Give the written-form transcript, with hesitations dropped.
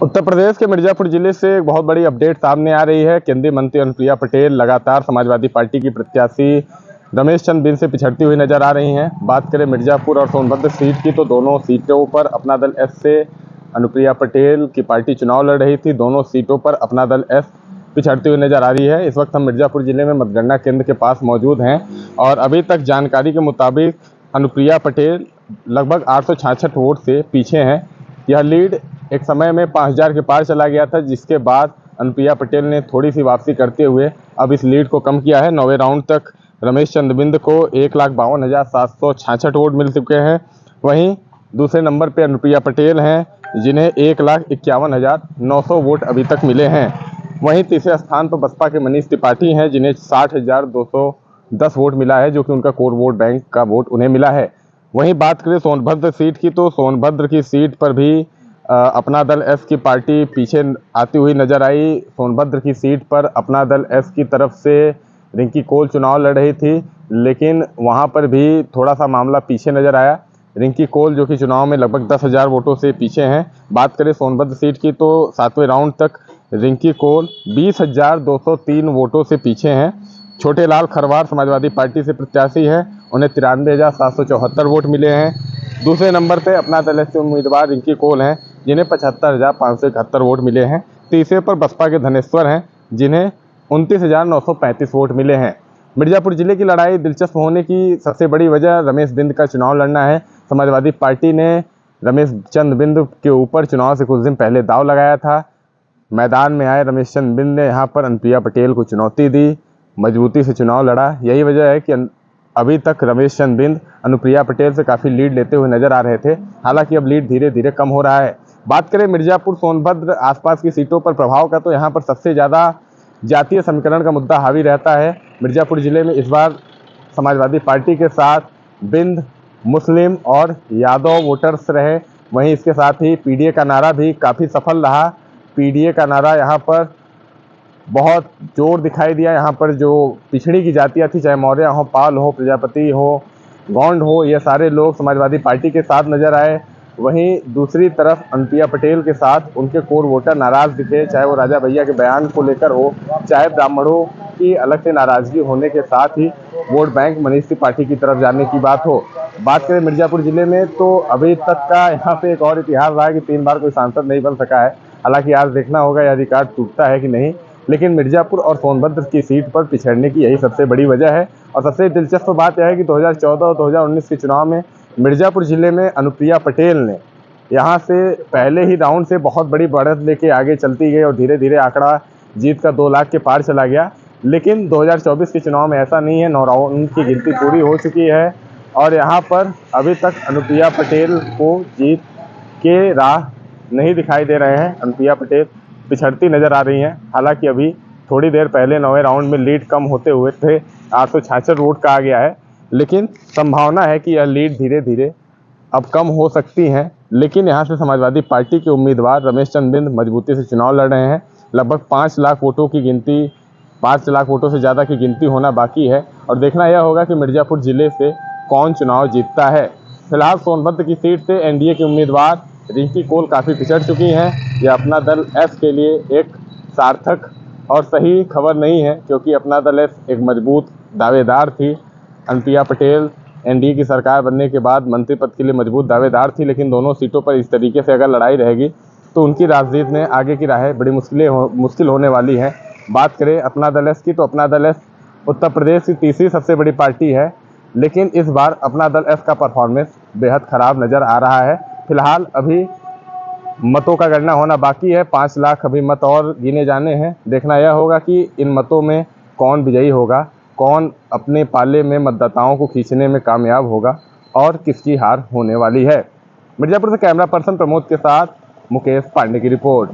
उत्तर प्रदेश के मिर्जापुर जिले से एक बहुत बड़ी अपडेट सामने आ रही है। केंद्रीय मंत्री अनुप्रिया पटेल लगातार समाजवादी पार्टी की प्रत्याशी रमेश चंद्र बिंद से पिछड़ती हुई नजर आ रही हैं। बात करें मिर्जापुर और सोनभद्र सीट की, तो दोनों सीटों पर अपना दल एस से अनुप्रिया पटेल की पार्टी चुनाव लड़ रही थी। दोनों सीटों पर अपना दल एस पिछड़ती हुई नजर आ रही है। इस वक्त हम मिर्जापुर जिले में मतगणना केंद्र के पास मौजूद हैं और अभी तक जानकारी के मुताबिक अनुप्रिया पटेल लगभग 866 वोट से पीछे हैं। यह लीड एक समय में 5000 के पार चला गया था, जिसके बाद अनुप्रिया पटेल ने थोड़ी सी वापसी करते हुए अब इस लीड को कम किया है। 9वें राउंड तक रमेश चंद्र बिंद को 1,52,766 वोट मिल चुके हैं। वहीं दूसरे नंबर पर अनुप्रिया पटेल हैं, जिन्हें 1,51,900 वोट अभी तक मिले हैं। वहीं तीसरे स्थान पर बसपा के मनीष त्रिपाठी हैं, जिन्हें 60,210 वोट मिला है, जो कि उनका कोर वोट बैंक का वोट उन्हें मिला है। वहीं बात करें सोनभद्र सीट की, तो सोनभद्र की सीट पर भी अपना दल एस की पार्टी पीछे आती हुई नजर आई। सोनभद्र की सीट पर अपना दल एस की तरफ से रिंकी कौल चुनाव लड़ रही थी, लेकिन वहां पर भी थोड़ा सा मामला पीछे नजर आया। रिंकी कौल जो कि चुनाव में लगभग 10,000 वोटों से पीछे हैं। बात करें सोनभद्र सीट की, तो 7वें राउंड तक रिंकी कौल 20,203 वोटों से पीछे हैं। छोटे लाल खरवार समाजवादी पार्टी से प्रत्याशी है, उन्हें 93,774 वोट मिले हैं। दूसरे नंबर पे अपना दल से उम्मीदवार रिंकी कौल हैं, जिन्हें 75,571 वोट मिले हैं। तीसरे पर बसपा के धनेश्वर हैं, जिन्हें 29,935 वोट मिले हैं। मिर्जापुर जिले की लड़ाई दिलचस्प होने की सबसे बड़ी वजह रमेश बिंद का चुनाव लड़ना है। समाजवादी पार्टी ने रमेश चंद्र बिंद के ऊपर चुनाव से कुछ दिन पहले दांव लगाया था। मैदान में आए रमेश चंद्र बिंद ने यहाँ पर अनुप्रिया पटेल को चुनौती दी, मजबूती से चुनाव लड़ा। यही वजह है कि अभी तक रमेश चंद्र बिंद अनुप्रिया पटेल से काफ़ी लीड लेते हुए नजर आ रहे थे। हालांकि अब लीड धीरे धीरे कम हो रहा है। बात करें मिर्जापुर सोनभद्र आसपास की सीटों पर प्रभाव का, तो यहाँ पर सबसे ज़्यादा जातीय समीकरण का मुद्दा हावी रहता है। मिर्जापुर जिले में इस बार समाजवादी पार्टी के साथ बिंद, मुस्लिम और यादव वोटर्स रहे। वहीं इसके साथ ही पीडीए का नारा भी काफ़ी सफल रहा। पीडीए का नारा यहाँ पर बहुत जोर दिखाई दिया। यहाँ पर जो पिछड़ी की जातियाँ थी, चाहे मौर्य हो, पाल हो, प्रजापति हो, गौंड हो, ये सारे लोग समाजवादी पार्टी के साथ नजर आए। वहीं दूसरी तरफ अनुप्रिया पटेल के साथ उनके कोर वोटर नाराज दिखे, चाहे वो राजा भैया के बयान को लेकर हो, चाहे ब्राह्मणों की अलग से नाराजगी होने के साथ ही वोट बैंक मनीष त्रिपाठी की तरफ जाने की बात हो। बात करें मिर्जापुर जिले में, तो अभी तक का यहाँ पे एक और इतिहास रहा है कि 3 बार कोई सांसद नहीं बन सका है। हालांकि आज देखना होगा यह रिकॉर्ड टूटता है कि नहीं, लेकिन मिर्जापुर और सोनभद्र की सीट पर पिछड़ने की यही सबसे बड़ी वजह है। और सबसे दिलचस्प बात यह है कि 2014 और 2019 के चुनाव में मिर्जापुर जिले में अनुप्रिया पटेल ने यहाँ से पहले ही राउंड से बहुत बड़ी बढ़त लेके आगे चलती गई और धीरे धीरे आंकड़ा जीत का 2 लाख के पार चला गया। लेकिन 2024 के चुनाव में ऐसा नहीं है। 9 राउंड की गिनती पूरी हो चुकी है और यहाँ पर अभी तक अनुप्रिया पटेल को जीत के राह नहीं दिखाई दे रहे हैं। अनुप्रिया पटेल पिछड़ती नजर आ रही हैं। हालांकि अभी थोड़ी देर पहले 9वें राउंड में लीड कम होते हुए थे 866 वोट का आ गया है, लेकिन संभावना है कि यह लीड धीरे धीरे अब कम हो सकती है। लेकिन यहाँ से समाजवादी पार्टी के उम्मीदवार रमेश चंद्र बिंद मजबूती से चुनाव लड़ रहे हैं। लगभग 5 लाख वोटों की गिनती, 5 लाख वोटों से ज़्यादा की गिनती होना बाकी है और देखना यह होगा कि मिर्जापुर जिले से कौन चुनाव जीतता है। फिलहाल सोनभद्र की सीट से एनडीए के उम्मीदवार रिंकी कौल काफ़ी पिछड़ चुकी हैं। यह अपना दल एस के लिए एक सार्थक और सही खबर नहीं है, क्योंकि अपना दल एस एक मजबूत दावेदार थी। अनुप्रिया पटेल एनडीए की सरकार बनने के बाद मंत्री पद के लिए मजबूत दावेदार थी, लेकिन दोनों सीटों पर इस तरीके से अगर लड़ाई रहेगी तो उनकी राजनीति में आगे की राहें बड़ी मुश्किल होने वाली है। बात करें अपना दल एस की, तो अपना दल एस उत्तर प्रदेश की तीसरी सबसे बड़ी पार्टी है, लेकिन इस बार अपना दल एस का परफॉर्मेंस बेहद खराब नज़र आ रहा है। फिलहाल अभी मतों का गणना होना बाकी है। 5 लाख अभी मत और गिने जाने हैं। देखना यह होगा कि इन मतों में कौन विजयी होगा, कौन अपने पाले में मतदाताओं को खींचने में कामयाब होगा और किसकी हार होने वाली है। मिर्जापुर से कैमरा पर्सन प्रमोद के साथ मुकेश पांडे की रिपोर्ट।